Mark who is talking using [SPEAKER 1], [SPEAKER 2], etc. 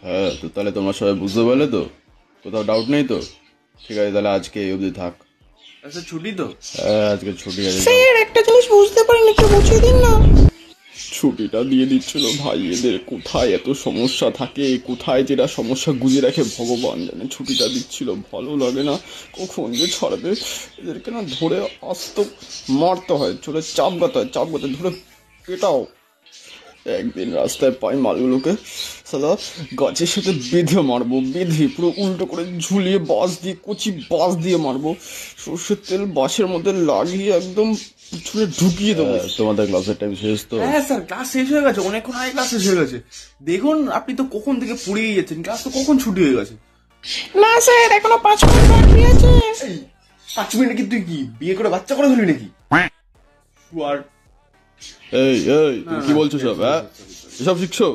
[SPEAKER 1] হ্যাঁ, তো তাহলে তোমরা সবাই বুঝতে পারলে তো? কোথাও ডাউট নেই তো? ঠিক আছে, তাহলে আজকে এই অবধি থাক।
[SPEAKER 2] আচ্ছা ছুটি তো?
[SPEAKER 1] হ্যাঁ, আজকে ছুটি আছে।
[SPEAKER 3] স্যার একটা জিনিস বুঝতে পারিনি, একটু বুঝিয়ে দিন না।
[SPEAKER 1] ছুটিটা দিয়ে দিচ্ছিল ভাই, এদের কোথায় এত সমস্যা থাকে, কোথায় যেটা সমস্যা গুজে রাখে ভগবান জানে। ছুটিটা দিচ্ছিল, ভালো লাগে না, কখন যে ছাড়বে এদেরকে না। ধরে আস্ত মারতে হয়, চলে চাপগাতে হয়, চাপগাতে ধরে পেটাও। একদিন রাস্তায় পাই মালগুলোকে, সালা গাছের সাথে বেঁধে মারবো, বেঁধে পুরো উল্টো করে ঝুলিয়ে বাঁশ দিয়ে, কচি বাঁশ দিয়ে মারবো। সর্ষের তেল বাঁশের মধ্যে লাগিয়ে একদম পিছনে ঢুকিয়ে দেবো। তোমাদের ক্লাসের টাইম শেষ তো?
[SPEAKER 2] হ্যাঁ স্যার, ক্লাস শেষ হয়ে গেছে, অনেকক্ষণ আগে ক্লাস শেষ হয়ে গেছে। দেখুন আপনি তো কখন থেকে পড়িয়ে যাচ্ছেন, ক্লাস তো কখন ছুটি হয়ে গেছে।
[SPEAKER 3] না স্যার, এখনো 5 মিনিট বাকি আছে।
[SPEAKER 2] 5 মিনিটে কি তুই কি বিয়ে করে বাচ্চা করে ফেলবি নাকি? আর
[SPEAKER 1] এই এই তুমি কি বলছো সব? হ্যাঁ, এসব শিখছো?